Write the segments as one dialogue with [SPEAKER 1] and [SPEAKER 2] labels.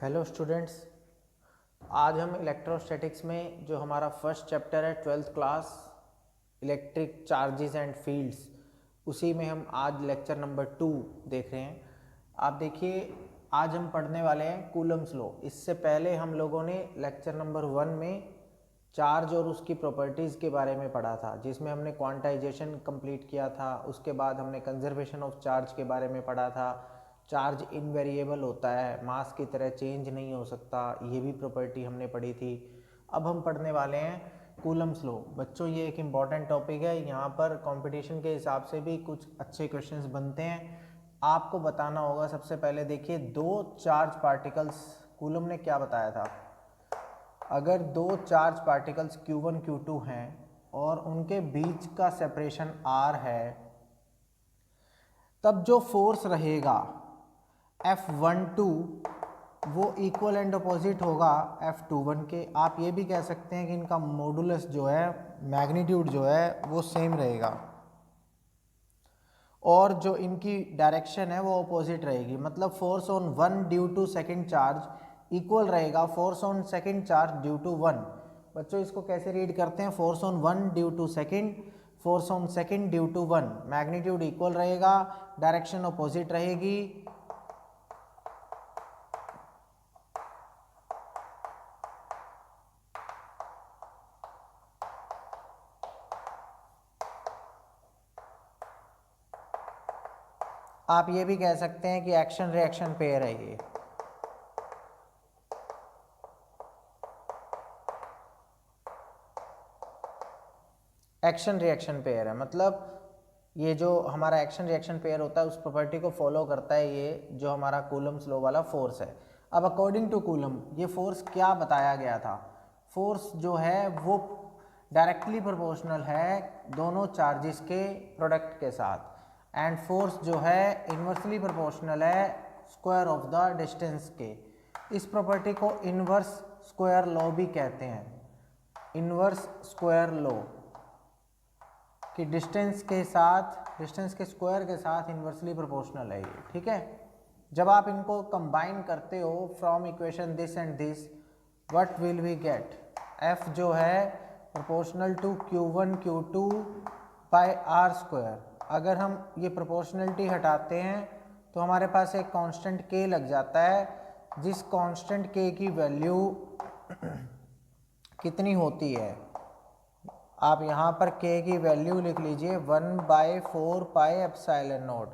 [SPEAKER 1] Hello students, आज हम electrostatics में जो हमारा फर्स्ट चैप्टर है 12th class electric charges and fields, उसी में हम आज लेक्चर नंबर 2 देख रहे हैं। आप देखिए, आज हम पढ़ने वाले हैं कूलम्स लॉ। इससे पहले हम लोगों ने लेक्चर नंबर 1 में चार्ज और उसकी प्रॉपर्टीज़ के बारे में पढ़ा था, जिसमें हमने क्वांटाइजेशन कंप्लीट किया था। उसके बाद हमने कंजर्वेशन ऑफ चार्ज के बारे में पढ़ा था। चार्ज इनवेरिएबल होता है, मास की तरह चेंज नहीं हो सकता, ये भी प्रॉपर्टी हमने पढ़ी थी। अब हम पढ़ने वाले हैं कूलम्स लॉ। बच्चों, ये एक इम्पॉर्टेंट टॉपिक है, यहाँ पर कंपटीशन के हिसाब से भी कुछ अच्छे क्वेश्चंस बनते हैं। आपको बताना होगा, सबसे पहले देखिए, दो चार्ज पार्टिकल्स, कूलम ने क्या बताया था, अगर दो चार्ज पार्टिकल्स Q1 Q2 हैं और उनके बीच का सेपरेशन R है, तब जो फोर्स रहेगा F12 वो इक्वल एंड अपोजिट होगा F21 के। आप ये भी कह सकते हैं कि इनका मॉडुलस जो है, मैग्नीट्यूड जो है, वो सेम रहेगा और जो इनकी डायरेक्शन है वो अपोजिट रहेगी। मतलब force on 1 due to second charge equal रहेगा force on second charge due to 1। बच्चों, इसको कैसे रीड करते हैं, force on 1 due to second, force on second due to 1, magnitude equal रहेगा, डायरेक्शन अपोजिट रहेगी। आप ये भी कह सकते हैं कि एक्शन रिएक्शन पेयर है ये। एक्शन रिएक्शन पेयर है, मतलब ये जो हमारा एक्शन रिएक्शन पेयर होता है उस प्रॉपर्टी को फॉलो करता है ये जो हमारा कूलम्स लॉ वाला फोर्स है। अब अकॉर्डिंग टू कूलम ये फोर्स क्या बताया गया था, फोर्स जो है वो डायरेक्टली प्रोपोर्शनल है दोनों चार्जेस के प्रोडक्ट के साथ, एंड फोर्स जो है इन्वर्सली प्रोपोर्शनल है स्क्वायर ऑफ द डिस्टेंस के। इस प्रॉपर्टी को इन्वर्स स्क्वायर लॉ भी कहते हैं, इन्वर्स स्क्वायर लॉ, कि डिस्टेंस के साथ, डिस्टेंस के स्क्वायर के साथ इन्वर्सली प्रोपोर्शनल है ये। ठीक है, जब आप इनको कंबाइन करते हो from equation this and this, what will we get, F जो है proportional to Q1 Q2 by R square. अगर हम ये प्रोपोर्शनलिटी हटाते हैं तो हमारे पास एक कांस्टेंट k लग जाता है, जिस कांस्टेंट k की वैल्यू कितनी होती है, आप यहाँ पर k की वैल्यू लिख लीजिए 1/4 पाई एप्सिलॉन नॉट।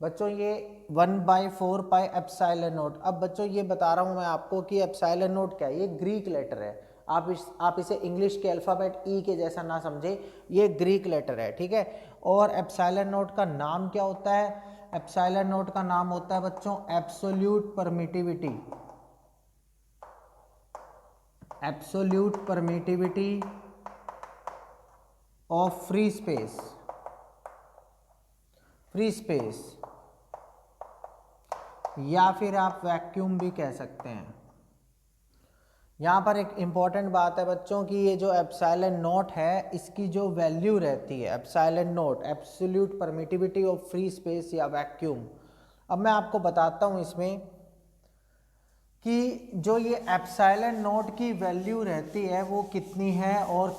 [SPEAKER 1] बच्चों, ये 1/4 पाई एप्सिलॉन नॉट। अब बच्चों ये बता रहा हूँ मैं आपको कि एप्सिलॉन नॉट क्या है, ये ग्रीक लेटर है। आप इसे इंग्लिश के अल्फ़ाबेट ई के जैसा ना समझे, ये ग्रीक लेटर है। ठीक है, और एप्सिलॉन नॉट का नाम क्या होता है, एप्सिलॉन नॉट का नाम होता है बच्चों absolute permittivity, absolute permittivity of free space, free space, या फिर आप वैक्यूम भी कह सकते हैं। यहाँ पर एक इम्पॉर्टेंट बात है बच्चों की, ये जो एप्सिलॉन नॉट है इसकी जो वैल्यू रहती है, epsilon not absolute permittivity of free space या वैक्यूम। अब मैं आपको बताता हूँ इसमें कि जो ये एप्सिलॉन नॉट की वैल्यू रहती है वो कितनी है और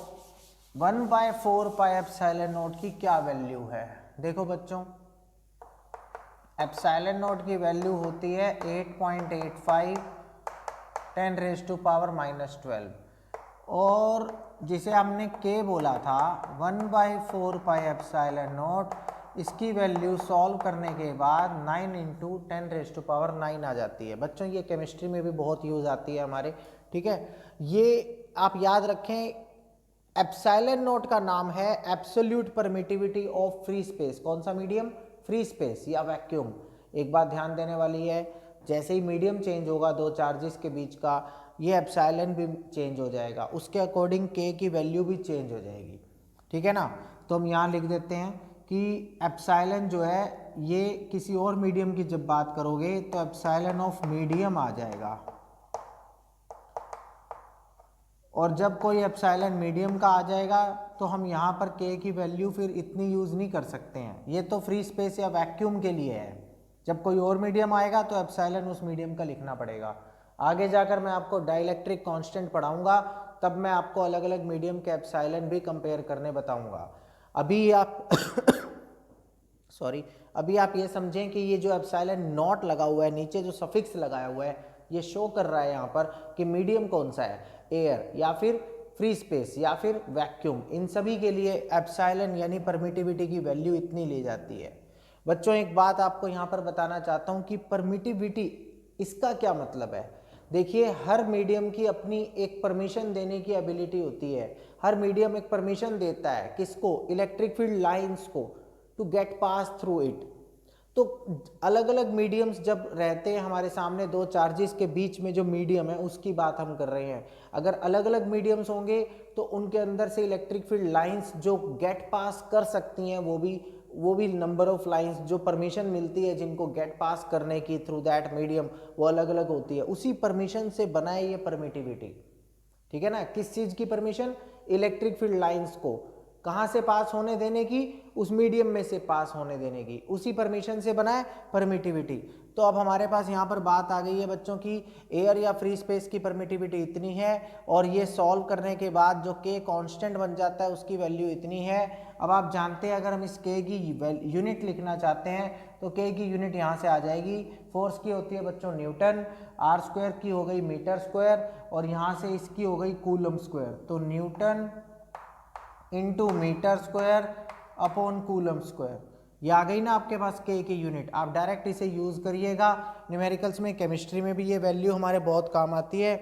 [SPEAKER 1] 1/4 पाई एप्सिलॉन नॉट की क्या वैल्यू है। देखो बच्चों, एप्सिलॉन नॉट की वैल्यू होती है 8.85 10⁻⁻12, और जिसे हमने k बोला था 1/4 पाई एप्सिलॉन नॉट, इसकी वैल्यू सॉल्व करने के बाद 9 × 10⁻9 आ जाती है। बच्चों, ये केमिस्ट्री में भी बहुत यूज़ आती है हमारे। ठीक है, ये आप याद रखें, एप्सिलॉन नॉट का नाम है absolute permittivity of free space. कौन सा मीडियम, फ्री स्पेस या वैक्यूम। एक बात ध्यान देने वाली है, जैसे ही मीडियम चेंज होगा दो चार्जेस के बीच का, ये एप्सिलॉन भी चेंज हो जाएगा, उसके अकॉर्डिंग k की वैल्यू भी चेंज हो जाएगी। ठीक है ना, तो हम यहाँ लिख देते हैं कि एप्सिलॉन जो है ये किसी और मीडियम की जब बात करोगे तो एप्सिलॉन ऑफ मीडियम आ जाएगा, और जब कोई एप्सिलॉन मीडियम का आ जाएगा तो हम यहाँ पर k की वैल्यू फिर इतनी यूज़ नहीं कर सकते हैं। ये तो फ्री स्पेस या वैक्यूम के लिए है, जब कोई और मीडियम आएगा तो एप्सिलॉन उस मीडियम का लिखना पड़ेगा। आगे जाकर मैं आपको डाइलेक्ट्रिक कांस्टेंट पढ़ाऊंगा, तब मैं आपको अलग अलग मीडियम के एप्सिलॉन भी कंपेयर करने बताऊंगा। अभी आप सॉरी, अभी आप ये समझें कि ये जो एप्सिलॉन नॉट लगा हुआ है, नीचे जो सफिक्स लगाया हुआ है, ये शो कर रहा है यहाँ पर कि मीडियम कौन सा है, एयर या फिर फ्री स्पेस या फिर वैक्यूम। इन सभी के लिए एप्सिलॉन यानी परमिटिविटी की वैल्यू इतनी ली जाती है। बच्चों एक बात आपको यहाँ पर बताना चाहता हूँ कि परमिटिविटी इसका क्या मतलब है। देखिए, हर मीडियम की अपनी एक परमिशन देने की एबिलिटी होती है। हर मीडियम एक परमिशन देता है किसको, इलेक्ट्रिक फील्ड लाइंस को, to get pass through it. तो अलग अलग मीडियम्स जब रहते हैं हमारे सामने, दो चार्जेस के बीच में जो मीडियम है उसकी बात हम कर रहे हैं। अगर अलग अलग मीडियम्स होंगे तो उनके अंदर से इलेक्ट्रिक फील्ड लाइंस जो गेट पास कर सकती हैं, वो भी नंबर ऑफ लाइंस जो परमिशन मिलती है जिनको गेट पास करने की थ्रू दैट मीडियम, वो अलग अलग होती है। उसी परमिशन से बना है ये परमिटिविटी, ठीक है ना। किस चीज़ की परमिशन, इलेक्ट्रिक फील्ड लाइंस को कहाँ से पास होने देने की, उस मीडियम में से पास होने देने की, उसी परमिशन से बना है परमिटिविटी। तो अब हमारे पास यहाँ पर बात आ गई है बच्चों की एयर या फ्री स्पेस की परमिटिविटी इतनी है, और ये सॉल्व करने के बाद जो के कांस्टेंट बन जाता है उसकी वैल्यू इतनी है। अब आप जानते हैं अगर हम इस के की यूनिट लिखना चाहते हैं तो के की यूनिट यहाँ से आ जाएगी। फोर्स की होती है बच्चों न्यूटन, आर स्क्वायर की हो गई मीटर स्क्वायर, और यहाँ से इसकी हो गई कूलम स्क्वायर। तो newton into metre square upon coulomb square, ये आ गई ना आपके पास के की यूनिट। आप डायरेक्ट इसे यूज़ करिएगा न्यूमेरिकल्स में, केमिस्ट्री में भी ये वैल्यू हमारे बहुत काम आती है।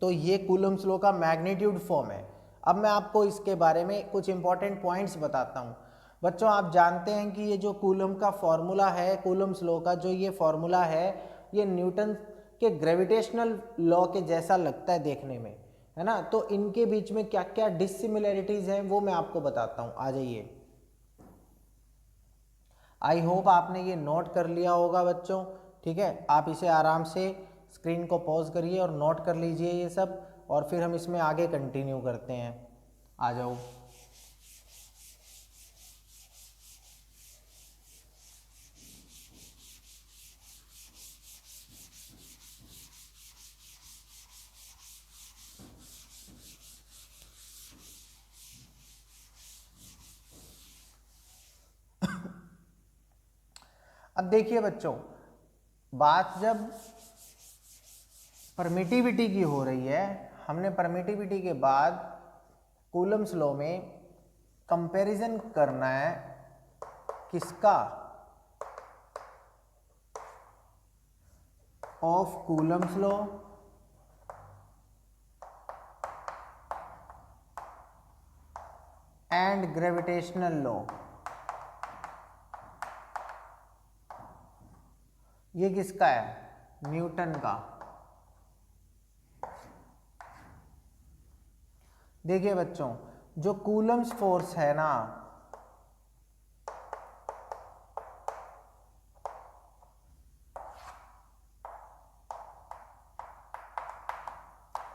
[SPEAKER 1] तो ये कूलम्स लॉ का मैग्नीट्यूड फॉर्म है। अब मैं आपको इसके बारे में कुछ इंपॉर्टेंट पॉइंट्स बताता हूँ। बच्चों आप जानते हैं कि ये जो कूलम का फॉर्मूला है, कूलम्स लॉ का जो ये फॉर्मूला है, ये न्यूटन के ग्रेविटेशनल लॉ के जैसा लगता है देखने में, है ना। तो इनके बीच में क्या क्या डिसिमिलरिटीज हैं वो मैं आपको बताता हूँ। आ जाइए, आई होप आपने ये नोट कर लिया होगा बच्चों, ठीक है। आप इसे आराम से स्क्रीन को पॉज करिए और नोट कर लीजिए ये सब, और फिर हम इसमें आगे कंटिन्यू करते हैं। आ जाओ। अब देखिए बच्चों, बात जब परमिटिविटी की हो रही है, हमने परमिटिविटी के बाद कूलम्स लॉ में कंपैरिजन करना है किसका, of Coulomb's law and gravitational law. ये किसका है, न्यूटन का। देखिए बच्चों, जो कूलम्स फोर्स है ना,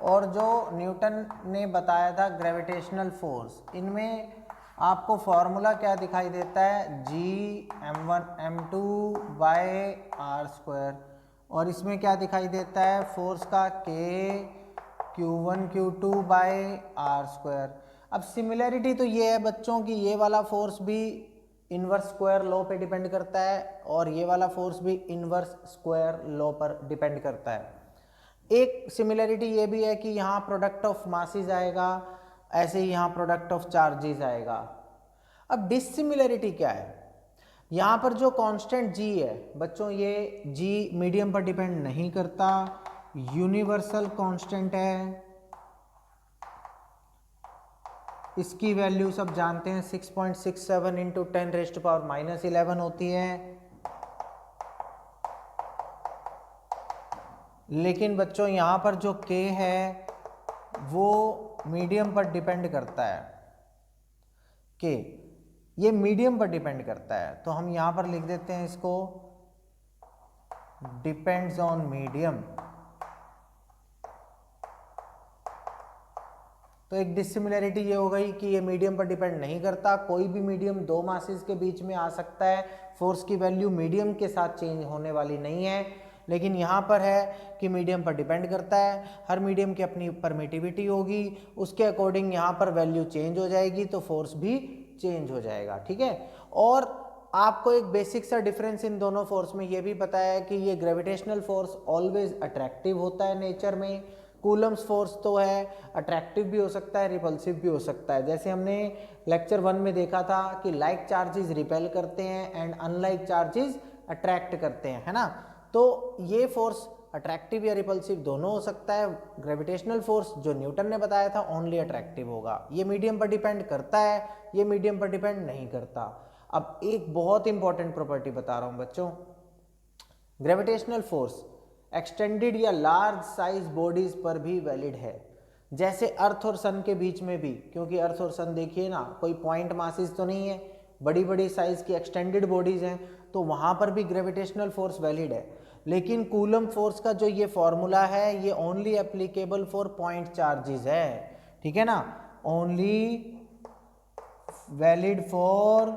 [SPEAKER 1] और जो न्यूटन ने बताया था ग्रेविटेशनल फोर्स, इनमें आपको फॉर्मूला क्या दिखाई देता है, G(m1m2) बाय आर स्क्वायर, और इसमें क्या दिखाई देता है फोर्स का, K(q1q2) बाय आर स्क्वायर। अब सिमिलैरिटी तो ये है बच्चों कि ये वाला फोर्स भी इनवर्स स्क्वायर लॉ पे डिपेंड करता है, और ये वाला फोर्स भी इनवर्स स्क्वायर लॉ पर डिपेंड करता है। एक सिमिलैरिटी ये भी है कि यहाँ प्रोडक्ट ऑफ मासेस आएगा, ऐसे ही यहाँ प्रोडक्ट ऑफ चार्जेस आएगा। अब डिसिमिलैरिटी क्या है, यहाँ पर जो कांस्टेंट G है बच्चों, ये G मीडियम पर डिपेंड नहीं करता, यूनिवर्सल कांस्टेंट है। इसकी वैल्यू सब जानते हैं 6.67 इंटू 10⁻⁻11 होती है। लेकिन बच्चों यहाँ पर जो K है वो मीडियम पर डिपेंड करता है, K ये मीडियम पर डिपेंड करता है। तो हम यहाँ पर लिख देते हैं इसको, डिपेंड्स ऑन मीडियम। तो एक डिसिमिलैरिटी ये हो गई कि ये मीडियम पर डिपेंड नहीं करता। कोई भी मीडियम दो मासेस के बीच में आ सकता है, फोर्स की वैल्यू मीडियम के साथ चेंज होने वाली नहीं है। लेकिन यहाँ पर है कि मीडियम पर डिपेंड करता है, हर मीडियम की अपनी परमिटिविटी होगी, उसके अकॉर्डिंग यहाँ पर वैल्यू चेंज हो जाएगी तो फोर्स भी चेंज हो जाएगा, ठीक है। और आपको एक बेसिक सा डिफरेंस इन दोनों फोर्स में ये भी पता है कि ये ग्रेविटेशनल फोर्स ऑलवेज अट्रैक्टिव होता है नेचर में, कूलम्स फोर्स तो है अट्रैक्टिव भी हो सकता है, रिपल्सिव भी हो सकता है। जैसे हमने लेक्चर 1 में देखा था कि लाइक चार्जेस रिपेल करते हैं एंड अनलाइक चार्जेस अट्रैक्ट करते हैं, है ना। तो ये फोर्स अट्रैक्टिव या रिपल्सिव दोनों हो सकता है। ग्रेविटेशनल फोर्स जो न्यूटन ने बताया था ओनली अट्रैक्टिव होगा। ये मीडियम पर डिपेंड करता है, ये मीडियम पर डिपेंड नहीं करता। अब एक बहुत इंपॉर्टेंट प्रॉपर्टी बता रहा हूं बच्चों, ग्रेविटेशनल फोर्स एक्सटेंडेड या लार्ज साइज बॉडीज पर भी वैलिड है, जैसे अर्थ और सन के बीच में भी, क्योंकि अर्थ और सन देखिए ना कोई पॉइंट मासेस तो नहीं है, बड़ी बड़ी साइज की एक्सटेंडेड बॉडीज हैं, तो वहां पर भी ग्रेविटेशनल फोर्स वैलिड है। लेकिन कूलम फोर्स का जो ये फॉर्मूला है ये only applicable for point charges है, ठीक है ना, only valid for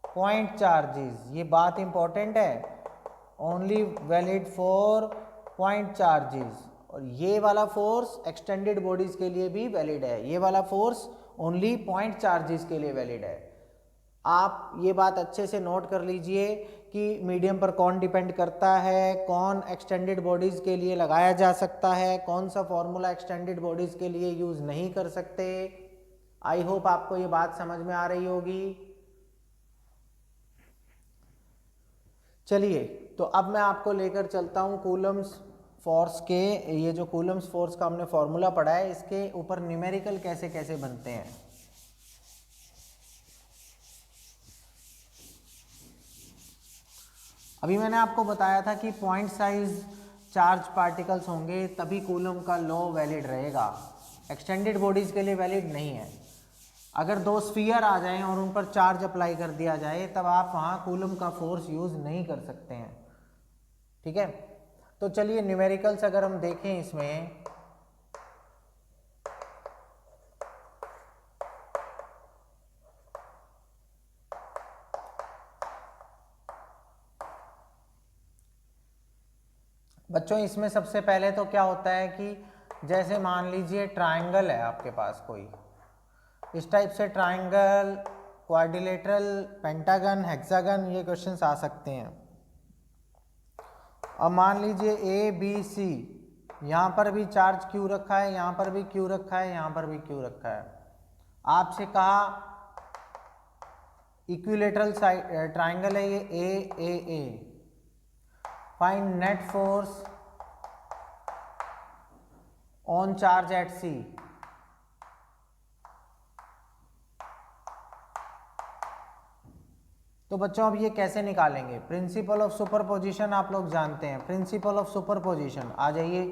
[SPEAKER 1] point charges, ये बात इंपॉर्टेंट है, only valid for point charges. और ये वाला फोर्स एक्सटेंडेड बॉडीज के लिए भी वैलिड है, ये वाला फोर्स ओनली पॉइंट चार्जेस के लिए वैलिड है। आप ये बात अच्छे से नोट कर लीजिए कि मीडियम पर कौन डिपेंड करता है, कौन एक्सटेंडेड बॉडीज के लिए लगाया जा सकता है, कौन सा फॉर्मूला एक्सटेंडेड बॉडीज के लिए यूज नहीं कर सकते। आई होप आपको ये बात समझ में आ रही होगी। चलिए तो अब मैं आपको लेकर चलता हूँ कूलम्स फोर्स के, ये जो कूलम्स फोर्स का हमने फॉर्मूला पढ़ा है इसके ऊपर न्यूमेरिकल कैसे कैसे बनते हैं। अभी मैंने आपको बताया था कि पॉइंट साइज चार्ज पार्टिकल्स होंगे तभी कूलम का लॉ वैलिड रहेगा, एक्सटेंडेड बॉडीज के लिए वैलिड नहीं है। अगर दो स्फीयर आ जाएं और उन पर चार्ज अप्लाई कर दिया जाए तब आप वहां कूलम का फोर्स यूज नहीं कर सकते हैं, ठीक है। तो चलिए न्यूमेरिकल्स अगर हम देखें इसमें, बच्चों इसमें सबसे पहले तो क्या होता है कि जैसे मान लीजिए ट्रायंगल है आपके पास कोई, इस टाइप से ट्रायंगल, क्वाड्रिलेटरल, पेंटागन, हेक्सागन, ये क्वेश्चंस आ सकते हैं। अब मान लीजिए ए बी सी, यहाँ पर भी चार्ज क्यू रखा है, यहाँ पर भी क्यू रखा है, यहाँ पर भी क्यू रखा है। आपसे कहा इक्विलेटरल ट्रायंगल है ये A, find net force on charge at C. तो बच्चों अब ये कैसे निकालेंगे, प्रिंसिपल ऑफ सुपरपोजिशन आप लोग जानते हैं, प्रिंसिपल ऑफ सुपरपोजिशन आ जाइए,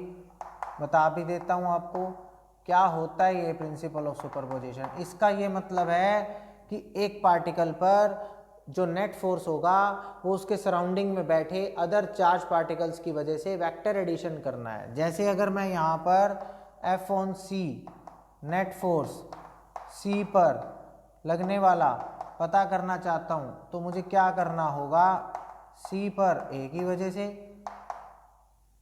[SPEAKER 1] बता भी देता हूँ आपको क्या होता है ये प्रिंसिपल ऑफ सुपरपोजिशन। इसका ये मतलब है कि एक पार्टिकल पर जो नेट फोर्स होगा वो उसके सराउंडिंग में बैठे अदर चार्ज पार्टिकल्स की वजह से वेक्टर एडिशन करना है। जैसे अगर मैं यहाँ पर F on C net force C पर लगने वाला पता करना चाहता हूँ तो मुझे क्या करना होगा, सी पर ए की वजह से,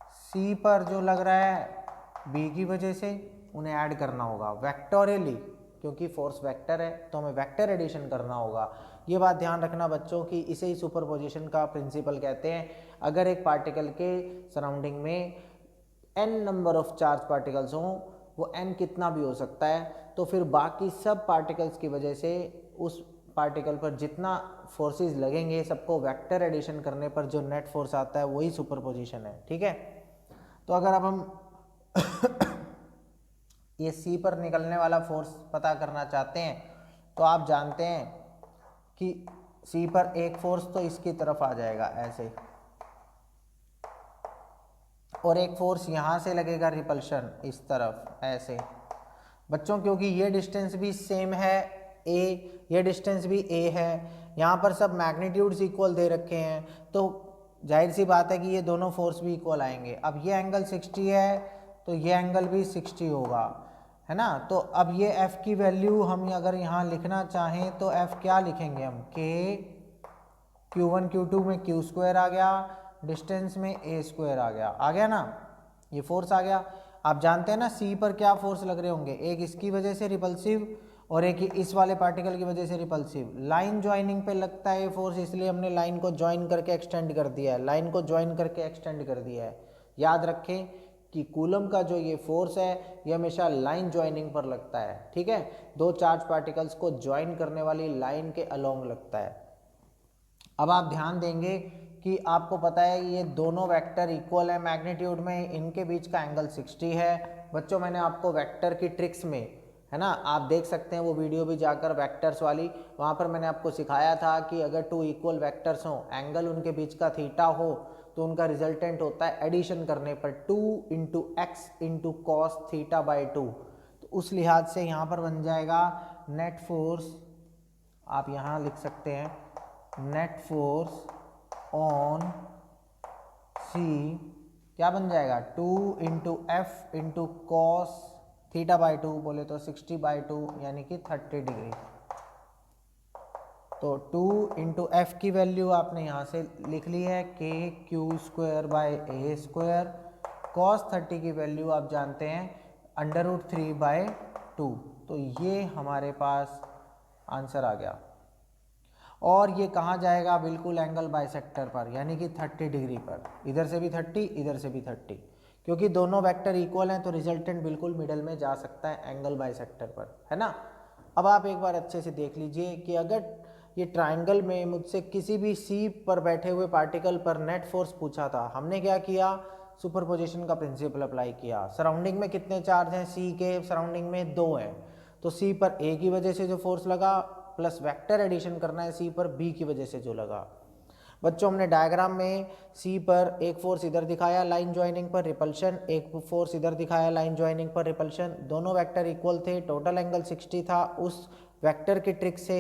[SPEAKER 1] सी पर जो लग रहा है बी की वजह से, उन्हें ऐड करना होगा वेक्टोरियली, क्योंकि फोर्स वेक्टर है तो हमें वेक्टर एडिशन करना होगा। ये बात ध्यान रखना बच्चों कि इसे ही सुपरपोजिशन का प्रिंसिपल कहते हैं। अगर एक पार्टिकल के सराउंडिंग में n number of charge particles हों, वो n कितना भी हो सकता है, तो फिर बाकी सब पार्टिकल्स की वजह से उस पार्टिकल पर जितना फोर्सेस लगेंगे सबको वेक्टर एडिशन करने पर जो नेट फोर्स आता है वही सुपरपोजिशन है, ठीक है। तो अगर अब हम ये सी पर निकलने वाला फोर्स पता करना चाहते हैं तो आप जानते हैं कि सी पर एक फोर्स तो इसकी तरफ आ जाएगा ऐसे, और एक फोर्स यहाँ से लगेगा रिपल्शन इस तरफ ऐसे। बच्चों क्योंकि ये डिस्टेंस भी सेम है ए, ये डिस्टेंस भी ए है, यहाँ पर सब मैग्नीट्यूड्स इक्वल दे रखे हैं, तो जाहिर सी बात है कि ये दोनों फोर्स भी इक्वल आएंगे। अब ये एंगल 60 है तो ये एंगल भी 60 होगा, है ना। तो अब ये F की वैल्यू हम अगर यहाँ लिखना चाहें तो F क्या लिखेंगे हम, K Q1 Q2 में Q² आ गया, डिस्टेंस में ए स्क्वायर आ गया ना, ये फोर्स आ गया। आप जानते हैं ना सी पर क्या फोर्स लग रहे होंगे, एक इसकी वजह से रिपल्सिव और एक इस वाले पार्टिकल की वजह से रिपल्सिव। लाइन ज्वाइनिंग पे लगता है ये फोर्स, इसलिए हमने लाइन को ज्वाइन करके एक्सटेंड कर दिया है, लाइन को ज्वाइन करके एक्सटेंड कर दिया है। याद रखें कि कूलम का जो ये फोर्स है ये हमेशा लाइन ज्वाइनिंग पर लगता है, ठीक है, दो चार्ज पार्टिकल्स को ज्वाइन करने वाली लाइन के अलोंग लगता है। अब आप ध्यान देंगे कि आपको पता है ये दोनों वेक्टर इक्वल है मैग्नीट्यूड में, इनके बीच का एंगल 60 है। बच्चों मैंने आपको वेक्टर की ट्रिक्स में, है ना, आप देख सकते हैं वो वीडियो भी जाकर वेक्टर्स वाली, वहाँ पर मैंने आपको सिखाया था कि अगर टू इक्वल वेक्टर्स हों, एंगल उनके बीच का थीटा हो, तो उनका रिजल्टेंट होता है एडिशन करने पर 2 into x into cos theta by 2। तो उस लिहाज से यहाँ पर बन जाएगा नेट फोर्स, आप यहाँ लिख सकते हैं नेट फोर्स ऑन सी क्या बन जाएगा 2 into F into cos theta by 2, बोले तो 60 बाई 2 यानी कि 30 डिग्री। तो 2 इंटू एफ की वैल्यू आपने यहाँ से लिख ली है के Q square by A square, cos 30 की वैल्यू आप जानते हैं √3 बाई 2। तो ये हमारे पास आंसर आ गया, और ये कहाँ जाएगा, बिल्कुल एंगल बाइसेक्टर पर, यानी कि 30 डिग्री पर, इधर से भी 30 इधर से भी 30, क्योंकि दोनों वेक्टर इक्वल हैं तो रिजल्टेंट बिल्कुल मिडल में जा सकता है एंगल बाइसेक्टर पर, है ना। अब आप एक बार अच्छे से देख लीजिए कि अगर ये ट्राइंगल में मुझसे किसी भी सी पर बैठे हुए पार्टिकल पर नेट फोर्स पूछा था, हमने क्या किया, सुपरपोजिशन का प्रिंसिपल अप्लाई किया। सराउंडिंग में कितने चार्ज हैं, सी के सराउंडिंग में 2 हैं, तो सी पर ए की वजह से जो फोर्स लगा प्लस वेक्टर एडिशन करना है सी पर बी की वजह से जो लगा। बच्चों हमने डायग्राम में सी पर एक फोर्स इधर दिखाया लाइन ज्वाइनिंग पर रिपल्शन, एक फोर्स इधर दिखाया लाइन ज्वाइनिंग पर रिपल्शन, दोनों वेक्टर इक्वल थे, टोटल एंगल 60 था। उस वेक्टर की ट्रिक से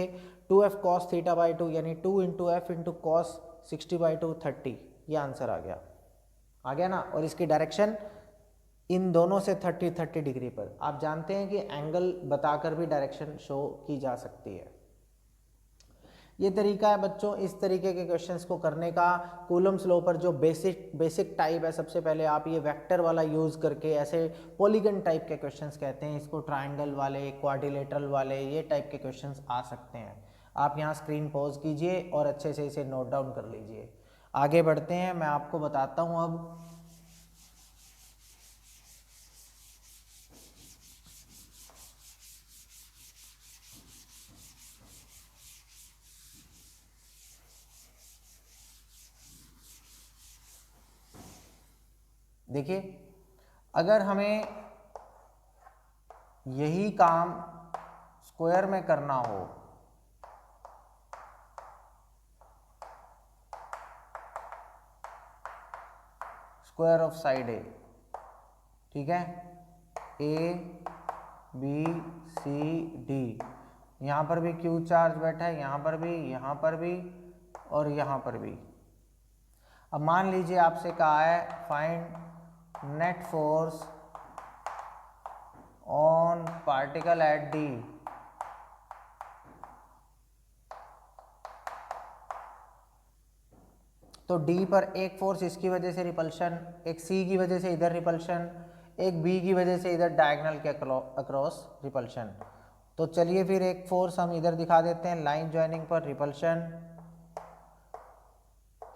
[SPEAKER 1] 2f cos थीटा बाई 2 यानी 2 into F into cos 60 by 2 30, ये आंसर आ गया ना। और इसकी डायरेक्शन इन दोनों से 30 डिग्री पर, आप जानते हैं कि एंगल बताकर भी डायरेक्शन शो की जा सकती है। ये तरीका है बच्चों इस तरीके के क्वेश्चंस को करने का। कूलम्स लॉ पर जो बेसिक टाइप है, सबसे पहले आप ये वेक्टर वाला यूज़ करके, ऐसे पॉलीगन टाइप के क्वेश्चंस कहते हैं इसको, ट्रायंगल वाले, क्वाड्रिलेटरल वाले, ये टाइप के क्वेश्चंस आ सकते हैं। आप यहाँ स्क्रीन पॉज कीजिए और अच्छे से इसे नोट डाउन कर लीजिए। आगे बढ़ते हैं, मैं आपको बताता हूँ अब। देखिए अगर हमें यही काम स्क्वायर में करना हो, स्क्वायर ऑफ साइड ए, ठीक है, ए बी सी डी, यहाँ पर भी क्यू चार्ज बैठा है, यहाँ पर भी, यहाँ पर भी और यहाँ पर भी। अब मान लीजिए आपसे कहा है find net force on particle at D, तो डी पर एक फोर्स इसकी वजह से रिपल्शन, एक सी की वजह से इधर रिपल्शन, एक बी की वजह से इधर डायगोनल के अक्रॉस रिपल्शन। तो चलिए फिर एक फोर्स हम इधर दिखा देते हैं लाइन ज्वाइनिंग पर रिपल्शन,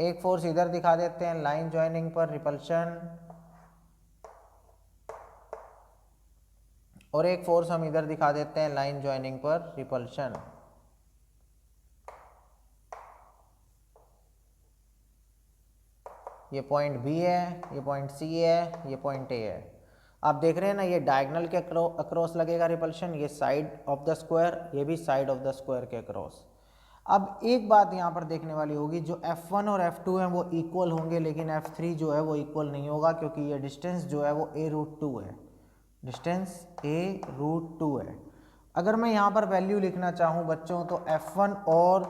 [SPEAKER 1] एक फोर्स इधर दिखा देते हैं लाइन ज्वाइनिंग पर रिपल्शन, और एक फोर्स हम इधर दिखा देते हैं लाइन ज्वाइनिंग पर रिपल्शन। ये पॉइंट बी है, ये पॉइंट सी है, ये पॉइंट ए है। आप देख रहे हैं ना, ये डायगोनल के अक्रॉस लगेगा रिपल्शन, ये साइड ऑफ द स्क्वायर, ये भी साइड ऑफ द स्क्वायर के अक्रॉस। अब एक बात यहाँ पर देखने वाली होगी, जो F1 और F2 हैं वो इक्वल होंगे, लेकिन F3 जो है वो इक्वल नहीं होगा, क्योंकि ये डिस्टेंस जो है वो a√2 है, डिस्टेंस a√2 है। अगर मैं यहाँ पर वैल्यू लिखना चाहूँ बच्चों, तो F1 और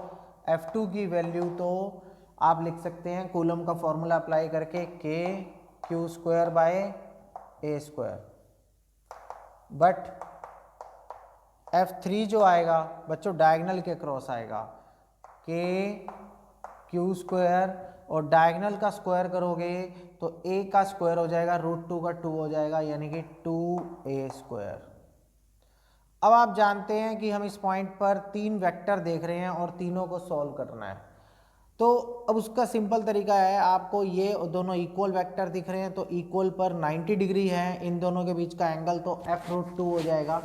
[SPEAKER 1] F2 की वैल्यू तो आप लिख सकते हैं कूलम का फॉर्मूला अप्लाई करके, के Q square by A square. But F3 जो आएगा बच्चों डायगोनल के क्रॉस आएगा, के क्यू स्क्वायर और डायगनल का स्क्वायर करोगे तो a का स्क्वायर हो जाएगा √2 का 2 हो जाएगा, यानी कि 2a²। अब आप जानते हैं कि हम इस पॉइंट पर 3 वेक्टर देख रहे हैं और तीनों को सॉल्व करना है। तो अब उसका सिंपल तरीका है, आपको ये दोनों इक्वल वेक्टर दिख रहे हैं तो इक्वल पर 90 डिग्री है इन दोनों के बीच का एंगल, तो f√2 हो जाएगा,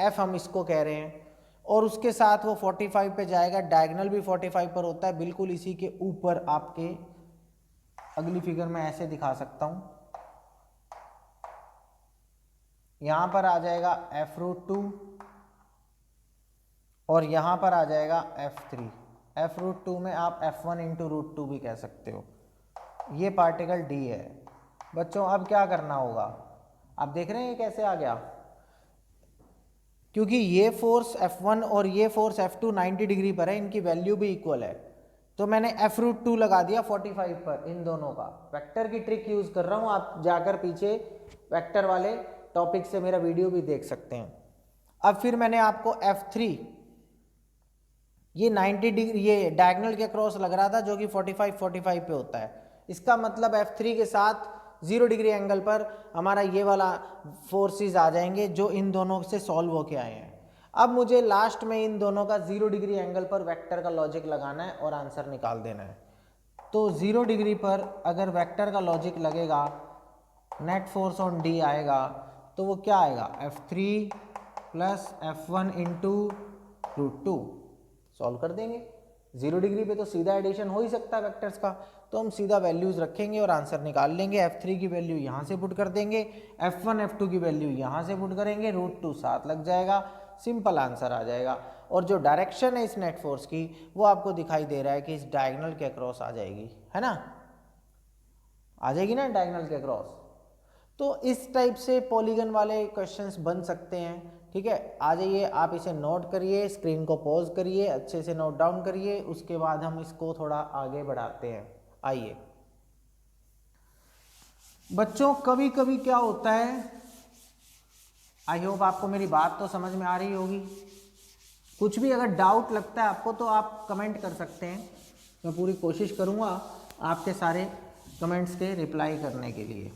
[SPEAKER 1] f हम इसको कह रहे हैं। और उसके साथ वो 45 पे जाएगा, डायगोनल भी 45 पर होता है, बिल्कुल इसी के ऊपर आपके अगली फिगर में ऐसे दिखा सकता हूं। यहां पर आ जाएगा f√2 और यहां पर आ जाएगा f3। f√2 में आप f1 इंटू √2 भी कह सकते हो। ये पार्टिकल d है। बच्चों अब क्या करना होगा, आप देख रहे हैं ये कैसे आ गया, क्योंकि ये फोर्स F1 और ये फोर्स F2 90 डिग्री पर है, इनकी वैल्यू भी इक्वल है, तो मैंने f√2 लगा दिया 45 पर इन दोनों का। वेक्टर की ट्रिक यूज कर रहा हूं, आप जाकर पीछे वेक्टर वाले टॉपिक से मेरा वीडियो भी देख सकते हैं। अब फिर मैंने आपको f3, ये 90 डिग्री ये डायगोनल के क्रॉस लग रहा था जो कि 45 पे होता है, इसका मतलब f3 के साथ 0 डिग्री एंगल पर हमारा ये वाला फोर्सेस आ जाएंगे जो इन दोनों से सॉल्व होके आए हैं। अब मुझे लास्ट में इन दोनों का 0 डिग्री एंगल पर वेक्टर का लॉजिक लगाना है और आंसर निकाल देना है। तो 0 डिग्री पर अगर वेक्टर का लॉजिक लगेगा, नेट फोर्स ऑन डी आएगा, तो वो क्या आएगा f3 plus f1 into √2। Solve कर देंगे। 0 डिग्री पे तो सीधा एडिशन हो ही सकता है वेक्टर्स का, तो हम सीधा वैल्यूज रखेंगे और आंसर निकाल लेंगे। f3 की वैल्यू यहाँ से पुट कर देंगे, f1 f2 की वैल्यू यहाँ से पुट करेंगे, √2 साथ लग जाएगा, सिंपल आंसर आ जाएगा। और जो डायरेक्शन है इस नेट फोर्स की वो आपको दिखाई दे रहा है कि इस डायगोनल के अक्रॉस आ जाएगी, है ना, आ जाएगी ना डायगोनल के अक्रॉस। तो इस टाइप से पॉलीगन वाले क्वेश्चंस बन सकते हैं। ठीक है, आ जाइए, आप इसे नोट करिए, स्क्रीन को पॉज करिए, अच्छे से नोट डाउन करिए, उसके बाद हम इसको थोड़ा आगे बढ़ाते हैं। आइए बच्चों, कभी कभी क्या होता है, आई होप आपको मेरी बात तो समझ में आ रही होगी। कुछ भी अगर डाउट लगता है आपको तो आप कमेंट कर सकते हैं, मैं पूरी कोशिश करूँगा आपके सारे कमेंट्स के रिप्लाई करने के लिए।